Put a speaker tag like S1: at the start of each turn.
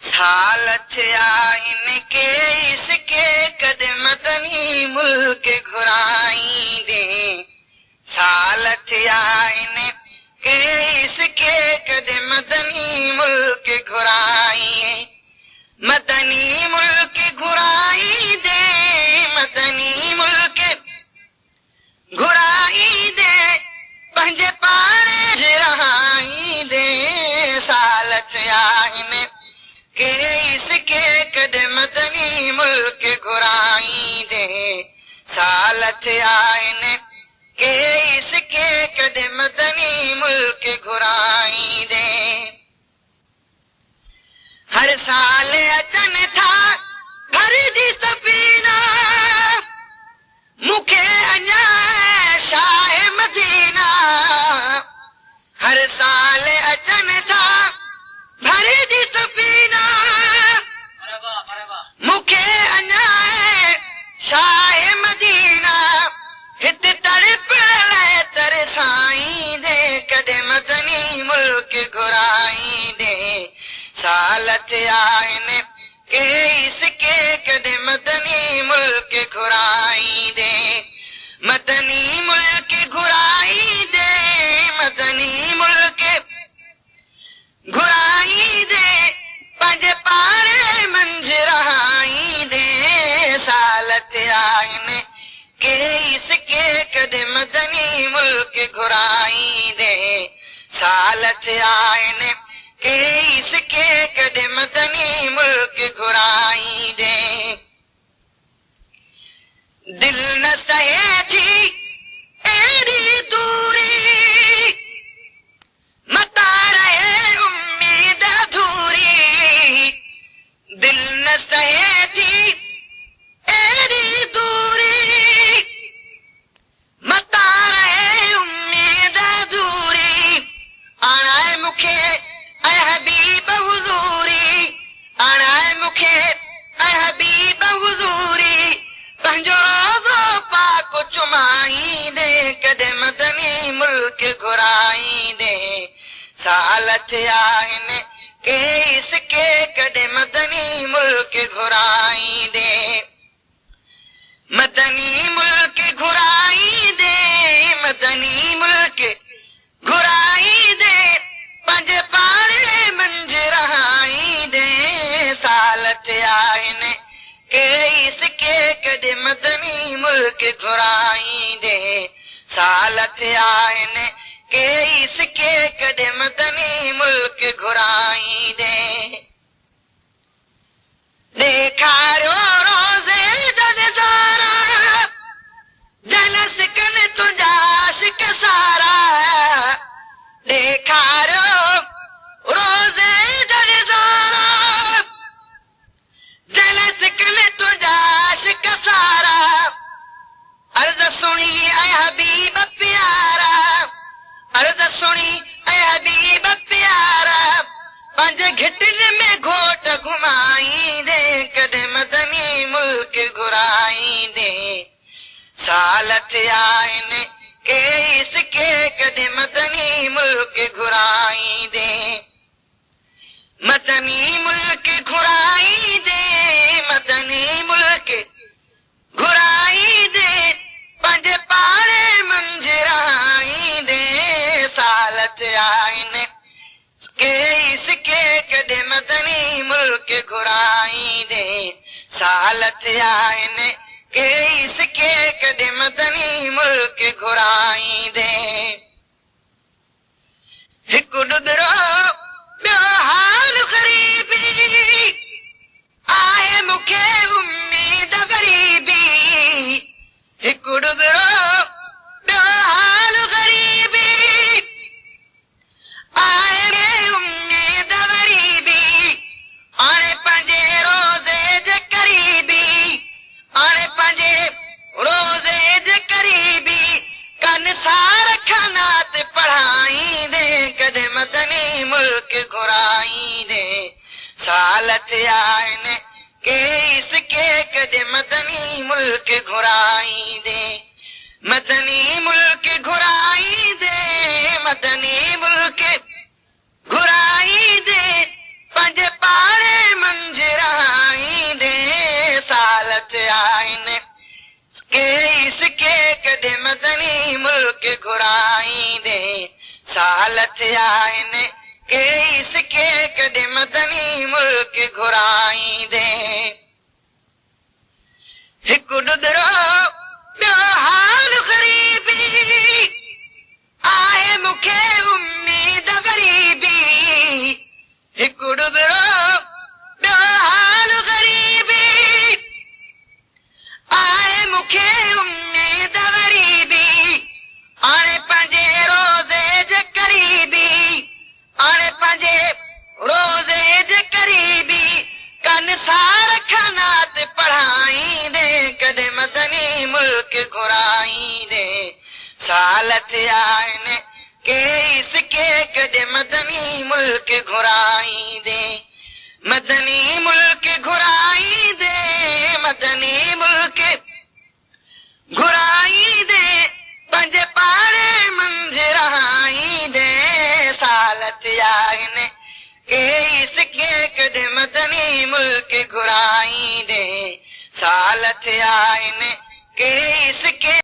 S1: साल थिया इनके इसके कद मदनी मुल्क घुराईंदे। साल थिया इनके इसके कद मदनी मुल्क घुराई। मदनी मुल्क घुराई दे, मदनी मुल्क घुराई दे, पंहिंजे पाणे जिराई दे। साल थिया इनके इसके कद मदनी मुल्क घुराई दे। साल थिया इनके इसके कद मदनी मुल्क घुराई दे। हर साल अचन था घर जी सफीना, मुखे अञा शाह मदीना। हर साल अचन था घर जी सफीना, मुखे अञा शाह मदीना। हित तड़प ले तरसाई दे, कदे मदनी मुल्क घुराई दे। साल थिया इनके इसके कदे मदनी मुल्क घुराई दे। मदनी मुल्क घुराई दे, मदनी मुल्क घुराई दे, पंहिंजे पाणे मंझि रहाई दे। साल थिया इनके इसके कदे मदनी मुल्क घुराई दे। साल थिया इनके इसके कदे मदनी मुल्क घुराई दे। दिल न सहे थी एड़ी दूरी, मता रहे उम्मीद अधूरी। दिल न सहे थी एड़ी दूरी, मता रहे उम्मीद अधूरी। आना मुखे ऐ हबीब हुजूरी, आना मुखे ऐ हबीब हुजूरी। पंहिंजो रोज़ो पाक चुमाई दे, कदे मदनी मुल्क घुराई दे। साल थिया इनके इसके कदे मदनी मुल्क घुराई दे। मदनी मुल्क घुराई दे, मदनी मुल्क घुराई दे, पंहिंजे पाणे मंझि रहाई दे। साल थिया इनके इसके कदे मदनी मुल्क घुराई दे। साल थिया इनके इसके कदे मदनी मुल्क घुराई दे। ॾेखारियो रोज़े जॾहिं जलस कन तुंहिंजा आशिक सारा। ॾेखारियो रोज़े जॾहिं जलस कन तुंहिंजा आशिक सारा। अर्ज़ सुणी ऐं हबीब प्यारा, अर्ज़ सुणी ऐं हबीब प्यारा। पंहिंजे घिटनि में घोट घुमाई दे, कदे मदनी मुल्क घुराई दे। साल थिया इनके इसके कदे मदनी मुल्क घुराई दे। मदनी मुल्क घुराई दे, मदनी मुल्क घुराई दे, पंहिंजे पाणे मंझि रहाई दे। साल थिया इनके इसके कदे मदनी मुल्क घुराई दे। साल थिया इनके इसके कदे मदनी मुल्क घुराई दे। हिकु ॾुधिरो ॿियो हाल ग़रीबी, आहे मुखे उम्मीद ग़रीबी। हिकु ॾुधिरो ॿियो हाल ग़रीबी, आहे उम्मीद ग़रीबी। हाणे पंहिंजे रोज़े जे क़रीबी, हाणे पंहिंजे रोज़े जे क़रीबी। कन सार खनात पढ़ाई दे, कदे मदनी मुल्क घुराई दे। साल थिया इनके इसके कदे मदनी मुल्क घुराई दे। मदनी मुल्क घुराई दे, मदनी मुल्क घुराई दे, पंहिंजे पाणे हिकु ॾुधरो ॿियो हाल ग़रीबी आहे मूंखे उम्मीद ग़रीबी हिकु ॾुधरो ॿियो हाल ग़रीबी आहे मूंखे उम्मीद ग़रीबी हाणे पंहिंजे रोज़े जे क़रीबी हाणे पंहिंजे रोज़े जे क़रीबी कन सार खनात पढ़ाईंदे कॾहिं मदनी मुल्क घुराईंदे साल थिया आहिनि केस के कॾहिं मदनी मुल्क घुराईंदे मदनी मुल्क घुराईंदे मदनी मुल्क घुराईंदे पंहिंजे पाड़े मंझि रहाईंदे साल थिया आहिनि केस के कॾहिं मदनी मुल्क घुराईंदे साल थिया आहिनि केस